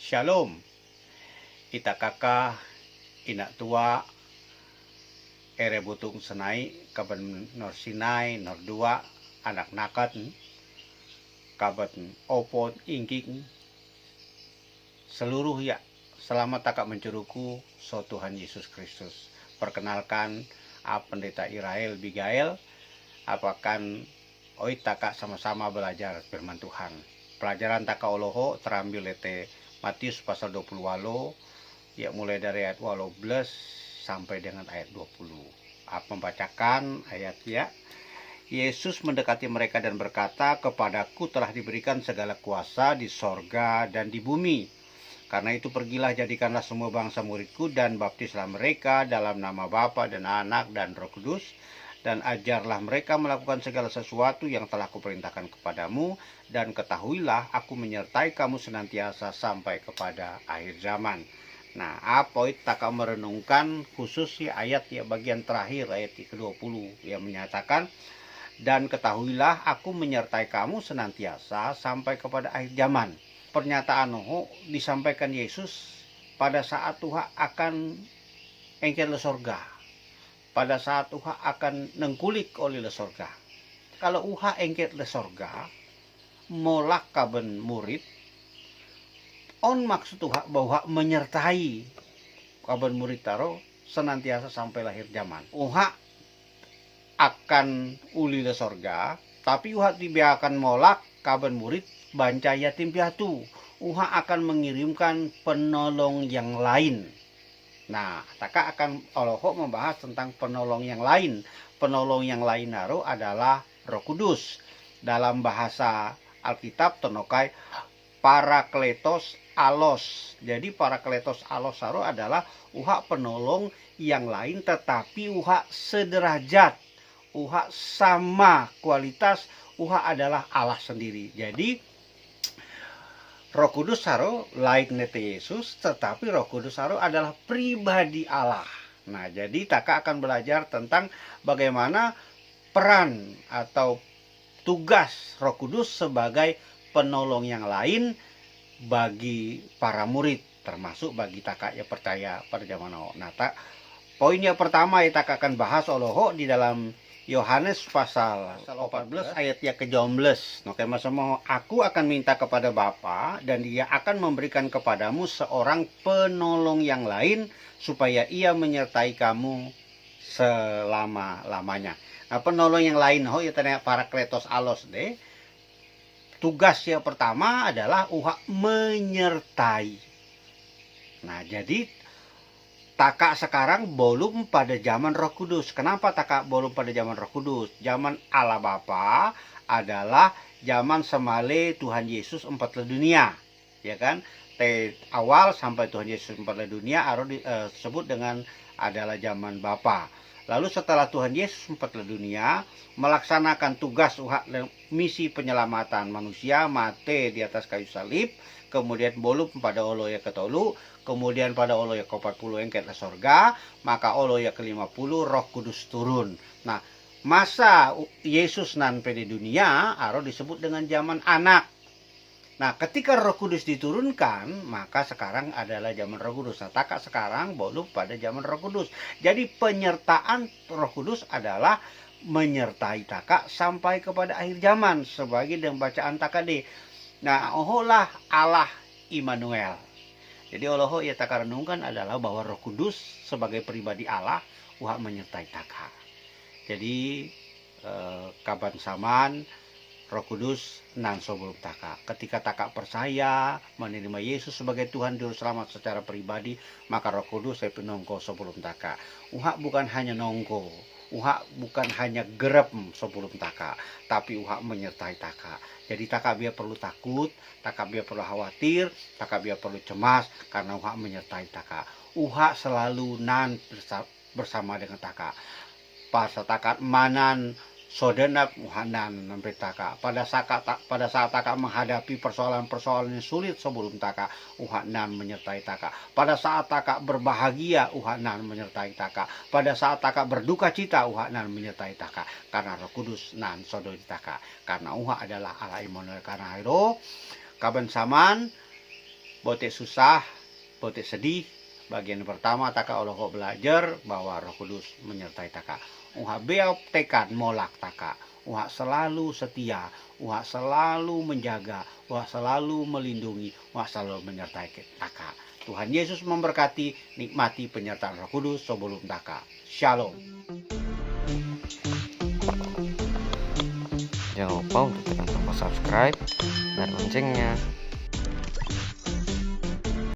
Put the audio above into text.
Shalom, ita kakak, ina tua, ere butung senai, kaban nor sinai, nor dua, anak nakat, kaban opot, ingking, seluruh ya, selamat takak mencuruku, so Tuhan Yesus Kristus. Perkenalkan, pendeta Irael Bigael, apakan oi takak sama-sama belajar firman Tuhan. Pelajaran takak oloho terambil lete Matius pasal 20 ya mulai dari ayat 12 sampai dengan ayat 20. Membacakan ayat ya. Yesus mendekati mereka dan berkata, "Kepadaku telah diberikan segala kuasa di sorga dan di bumi. Karena itu pergilah, jadikanlah semua bangsa muridku dan baptislah mereka dalam nama Bapa dan Anak dan Roh Kudus. Dan ajarlah mereka melakukan segala sesuatu yang telah kuperintahkan kepadamu. Dan ketahuilah, aku menyertai kamu senantiasa sampai kepada akhir zaman." Nah, apa itu tak merenungkan khusus ya ayat ya bagian terakhir ayat ke-20 yang menyatakan, dan ketahuilah aku menyertai kamu senantiasa sampai kepada akhir zaman. Pernyataan disampaikan Yesus pada saat Tuhan akan engkel le sorga. Pada saat Tuhan akan nengkulik oleh le sorga. Kalau Uha engkel le sorga, molak kaben murid, on maksud Tuhan bahwa menyertai kaben murid taro senantiasa sampai lahir zaman. Uha akan uli le sorga, tapi Uha dibiarkan molak kaben murid banca yatim piatu. Uha akan mengirimkan penolong yang lain. Nah, taka akan Oloho membahas tentang penolong yang lain. Penolong yang lain naro adalah Roh Kudus. Dalam bahasa Alkitab tenokai Parakletos alos. Jadi Parakletos alos naro adalah uha penolong yang lain tetapi uha sederajat. Uha sama kualitas, uha adalah Allah sendiri. Jadi Roh Kudus haro lain nete Yesus, tetapi Roh Kudus haro adalah pribadi Allah. Nah, jadi taka akan belajar tentang bagaimana peran atau tugas Roh Kudus sebagai penolong yang lain bagi para murid, termasuk bagi taka yang percaya pada zaman now. Nah, poin yang pertama yang taka akan bahas oloho di dalam Yohanes pasal 14 ayat yang ke-12. Oke, maksudnya aku akan minta kepada Bapa dan dia akan memberikan kepadamu seorang penolong yang lain supaya ia menyertai kamu selama-lamanya. Nah, penolong yang lain ya tanya Parakletos alos deh. Tugas yang pertama adalah menyertai. Nah, jadi taka sekarang belum pada zaman Roh Kudus. Kenapa taka belum pada zaman Roh Kudus? Zaman Allah Bapa adalah zaman semale Tuhan Yesus empat le dunia, ya kan? Awal sampai Tuhan Yesus empat le dunia disebut dengan adalah zaman Bapa. Lalu setelah Tuhan Yesus empat le dunia melaksanakan tugas misi penyelamatan manusia, mati di atas kayu salib, kemudian belum pada olo ya ketolu, kemudian pada olo ya ke-40 yang ke sorga, maka olo ya ke-50 Roh Kudus turun. Nah, masa Yesus nan di dunia aro disebut dengan zaman anak. Nah, ketika Roh Kudus diturunkan, maka sekarang adalah zaman Roh Kudus. Nah, taka sekarang belum pada zaman Roh Kudus. Jadi penyertaan Roh Kudus adalah menyertai taka sampai kepada akhir zaman sebagai dengan bacaan takade. Nah, oholah Allah Immanuel. Jadi oloho ya taka renungkan adalah bahwa Roh Kudus sebagai pribadi Allah menyertai taka. Jadi kaban saman Roh Kudus nan sebelum taka. Ketika taka percaya menerima Yesus sebagai Tuhan Juru Selamat secara pribadi, maka Roh Kudus saya penongko sebelum taka. Bukan hanya nongko, bukan hanya gerep sebelum taka, tapi menyertai taka. Jadi taka biar perlu takut, taka biar perlu khawatir, taka biar perlu cemas karena menyertai taka. Selalu nan bersama dengan taka. Pas taka manan sodenap nan sampai taka. Pada saat taka menghadapi persoalan-persoalan yang sulit sebelum taka, nan menyertai taka. Pada saat taka berbahagia, nan menyertai taka. Pada saat taka berduka cita, nan menyertai taka. Karena Roh Kudus nan sodoi taka. Karena adalah Allah Immanuel. Karena itu kaban saman bote susah, bote sedih. Bagian pertama taka Allah kok belajar bahwa Roh Kudus menyertai taka. Uha beau tekad molak taka. Uha selalu setia, uha selalu menjaga, uha selalu melindungi, uha selalu menyertai taka. Tuhan Yesus memberkati, nikmati penyertaan Roh Kudus sebelum taka. Shalom. Jangan lupa untuk tekan tombol subscribe dan loncengnya.